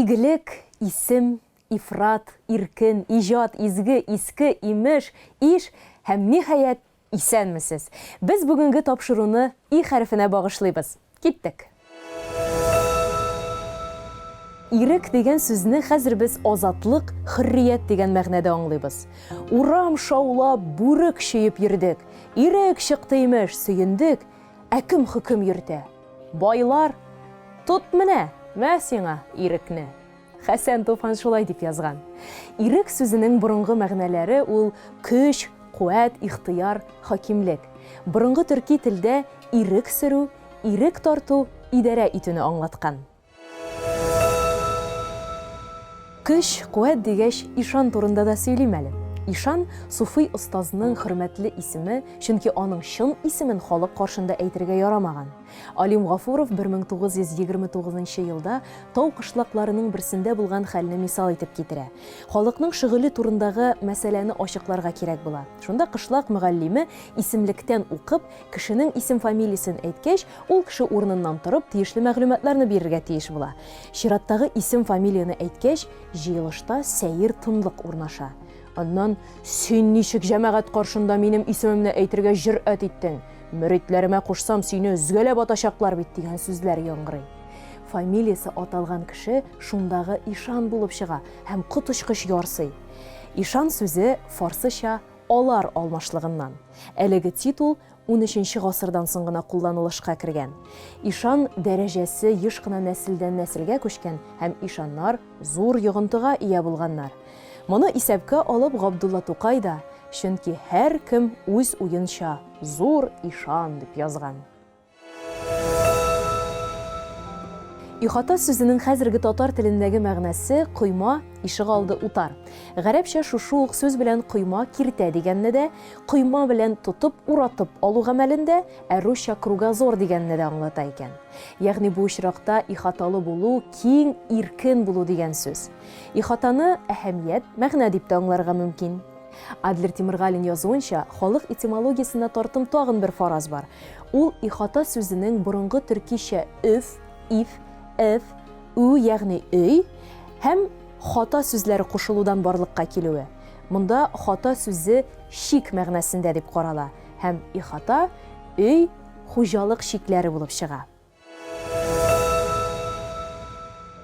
Игілік, исем, ифрат, иркен, ижад, изгі, искі, имеш, иш һәм ниһаят исәнмесез. Біз бүгінгі тапшыруны И хәрефенә багышлыйбыз. Киттек. Ирек деген сүзне хәзер без азатлык, хөррият деген мәгънәдә аңлыйбыз. Урам шаулап, бүрек шыйып йөрдек. Ирек чыкты имеш, сөендек. Ә кем хөкем йөртә? Байлар. Тот менә, мә сиңа ирекне. Хәсән Туфан шулай дип язган. Ирек сүзенең борынгы мәгънәләре ул көч, куәт, ихтыяр, хакимлек. Борынгы төрки телдә ирек сөрү, ирек тарту, идарә итүне аңлаткан. Көч, куәт дигәч, ишан турында да сөйлим әле. Ишан суфый остазның хөрмәтле исеме, чөнки аның чын исемен халык каршында әйтергә ярамаган. Алим Гафуров 1929 елда тау кышлакларының берсендә булган хәлне мисал итеп китерә. Халыкның шөгыле турындагы мәсьәләне ачыкларга кирәк була. Шунда кышлак мөгаллиме исемлектән укып, кешенең исем-фамилиясын әйткәч, ул кеше урыныннан торып, тиешле мәгълүматларны бирергә тиеш була. Чираттагы исем-фамилияны әйткәч, җыелышта сәер тынлык урнаша. Аннан, син ничек җәмәгать каршында минем исемемне әйтергә җөрьәт иттең? Мөритләремә кушсам, сине өзгәләп атачаклар бит дигән сүзләр яңгырый. Фамилиясы аталган кеше шундагы ишан булып чыга һәм коточкыч ярсый. Ишан сүзе фарсыча алар алмашлыгыннан. Әлеге титул 13нче гасырдан соң гына кулланылышка кергән. Ишан дәрәҗәсе еш кына нәселдән нәселгә күчкән һәм ишаннар зур йогынтыга ия булганнар. Моны исәпкә алып Габдулла Тукай да, чөнки һәр кем үз уенча зур ишан дип язган. Ихата сүзенең хәзерге татар телендәге мәгънәсе койма, ишек алды утар. Гарәпчә шушы ук сүз белән койма киртә дигәнне дә, койма белән тотып, уратып алу гамәлендә, ә русча кругозор дигәнне дә аңлата икән. Ягъни бу очракта ихаталы булу, киң, иркен булу дигән сүз. Ихатаны әһәмият, мәгънә дип тә аңларга мөмкин. Адлер Тимиргалин язуынча, халык этимологиясенә тартым тагын бер фараз бар. Ул ихата сүзенең борынгы төркичә өф, иф, эф, у, ягъни өй, һәм хата сүзләре кушылудан барлыкка килүе. Монда хата сүзе шик мәгънәсендә дип карала, һәм ихата өй, хуҗалык шикләре булып чыга.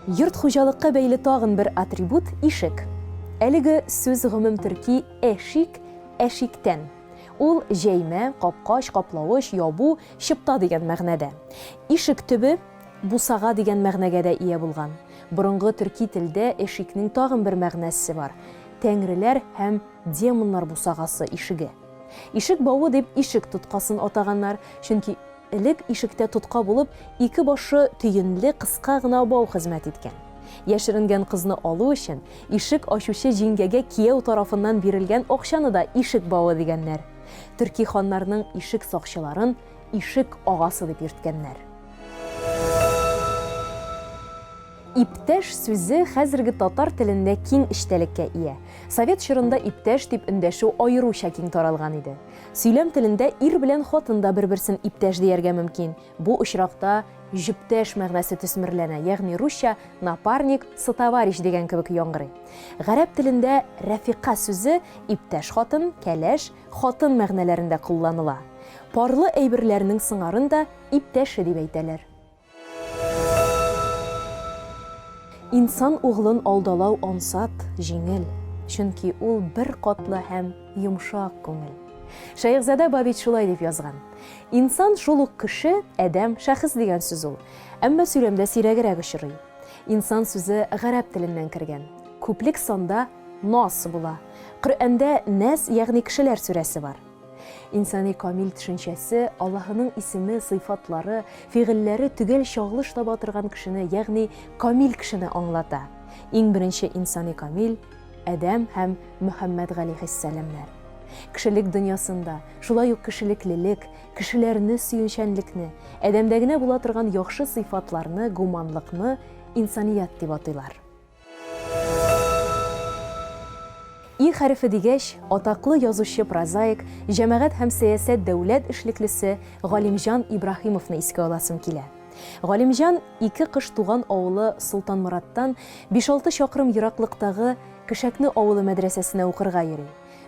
Йорт хуҗалыкка бәйле тагын бер атрибут ишек. Әлеге сүз гомум төрки эшик, эшиктән. Ул җәймә, капкач, каплавыч, ябу, чыпта дигән мәгънәдә. Ишек төбе бусага дигән мәгънәгә дә ия булган. Борынгы төрки телдә эшикнең тагын бер мәгънәсе бар. Тәңреләр һәм демоннар бусагасы ишеге. Ишек бавы дип ишек тоткасын атаганнар, чөнки элек ишектә тотка булып, ике башы төенле кыска гына бау хезмәт иткән. Яшеренгән кызны алу өчен ишек ачучы җиңгәгә кияү тарафыннан бирелгән акчаны да ишек бавы дигәннәр. Төрки ханнарның ишек сакчыларын ишек агасы дип йөрткәннәр. Иптәш сүзе хәзерге татар телендә киң эчтәлеккә ия. Совет чорында иптәш дип эндәшү аеруча киң таралган иде. Сөйләм телендә ир белән хатын да бер-берсен иптәш дияргә мөмкин. Бу очракта җүптәш мәгънәсе төсмерләнә, ягъни русча напарник, сотоварищ дигән кебек яңгырый. Гарәп телендә рәфиқа сүзе иптәш хатын, кәләш, хатын мәгънәләрендә кулланыла. Парлы әйберләрнең сыңарын да иптәше дип әйтәләр. Инсан углын алдалау ансат, җиңел, чөнки ул бер катлы һәм йомшак күңел. Шәйхзадә Бабит шулай дип язган. Инсан шул ук кеше, адәм, шәхес дигән сүз ул. Әмма сөйләмдә сирәгрәк очрый. Инсан сүзе гарәп теленнән кергән. Күплек санда нас була. Коръәндә нас, ягъни кешеләр сүрәсе бар. Инсани камил төшенчәсе Аллаһының исеме, сыйфатлары, фигыльләре түгел чагылыш таба торган кешене, ягъни камил кешене аңлата. Иң беренче инсани камил Адәм һәм Мөхәммәд галәйһиссәламнар. Кешелек дөньясында шулай ук кешелеклелек, кешеләрне сөенчәнлекне, адәмдә генә була торган яхшы сыйфатларны, гуманлыкны инсаният дип атыйлар. И хәрефе дигәч, атаклы язучы прозаик, җәмәгать һәм сәясәт дәүләт эшлеклесе Галимҗан Ибраһимовны искә аласым килә. Галимҗан ике кыш туган авылы Солтанмураттан 5-6 чакрым ераклыктагы Кешәкне авылы мәдрәсәсенә укырга йөри.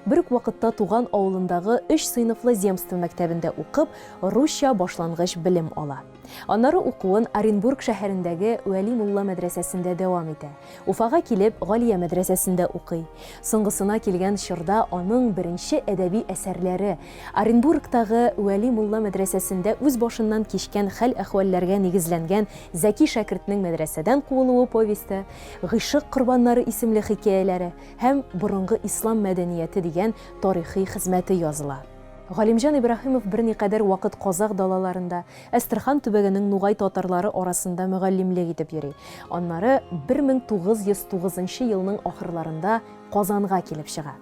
Бер үк вакытта туган авылындагы 3 сыйныфлы земство мәктәбендә укып, русча башлангыч белем ала. Аннары укуын Оренбург шәһәрендәге Вәли мулла мәдрәсәсендә дәвам итә. Уфага килеп, Галия мәдрәсәсендә укый. Соңгысына килгән чорда аның беренче әдәби әсәрләре Оренбургтагы Вәли мулла мәдрәсәсендә үз башыннан кичкән хәл-әхвәлләргә нигезләнгән Зәки шәкертнең мәдрәсәдән куылуы повесте, Гыйшык корбаннары исемле хикәяләре һәм Борынгы ислам мәдәнияте дигән тарихи хезмәте языла. Галимҗан Ибраһимов берникадәр вакыт Казак далаларында, Әстерхан төбәгенең Нугай татарлары арасында мөгаллимлек итеп йөри. Аннары 1909 елның ахырларында Казанга килеп чыга.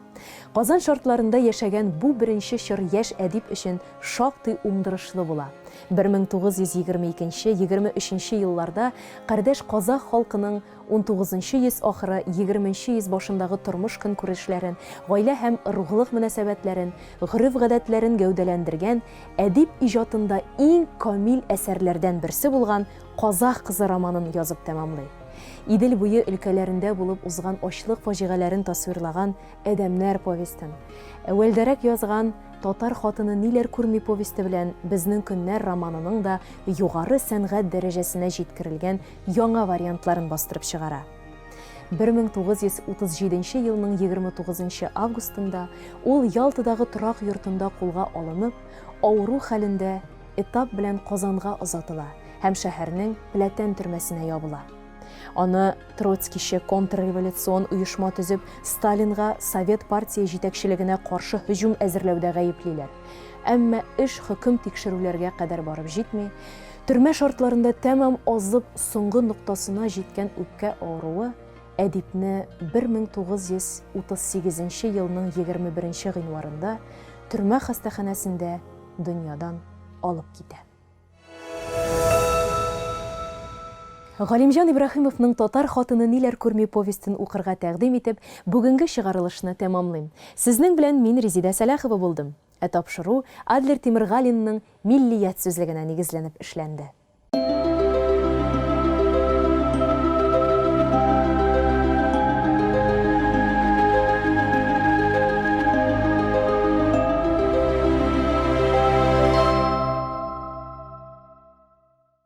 Казан шартларында яшәгән бу беренче чор яшь әдип өчен шактый уңдырышлы була. 1922-23 елларда Кардәш Казак халкының 19-нчы йөз ахыры 20-нчы йөз башындагы тормыш көнкүрешләрен, гаилә һәм рухлык мөнәсәбәтләрен, гырыф-гадәтләрен гәүдәләндергән әдип иҗатында иң камил әсәрләрдән берсе булган Казак кызы романын язып тәмамлый. Идел буе өлкәләрендә булып узган ачлык фаҗигаләрен тасвирлаган Әдәмнәр повестен, әүвәлдәрәк язган Татар хатыны ниләр күрми повесте белән Безнең көннәр романының да югары сәнгать дәрәҗәсенә җиткерелгән яңа вариантларын бастырып чыгара. 1937 елның 29 августында ул Ялтадагы торак йортында кулга алынып, авыру хәлендә этап белән Казанга озатыла һәм шәһәрнең Пләтән төрмәсенә ябыла. Аны Троцкийче контрреволюцион оешма төзеп, Сталинга Совет партия җитәкчелегенә каршы һөҗүм әзерләүдә гаеплиләр. Әмма эш хөкем тикшерүләргә кадәр барып җитми, төрмә шартларында тәмам азып соңгы ноктасына җиткән үпкә авыруы әдипне 1938 елның 21 гыйнварында төрмә хастаханәсендә дөньядан алып китә. Галимҗан Ибраһимовның Татар хатыны ниләр күрми повестен укырга тәкъдим итеп, бүгенге чыгарылышны тәмамлыйм. Сезнең белән мин Резида Сәләхова булдым. Тапшыру Адлер Тимергалинның Миллият сүзлегенә нигезләнеп эшләнде.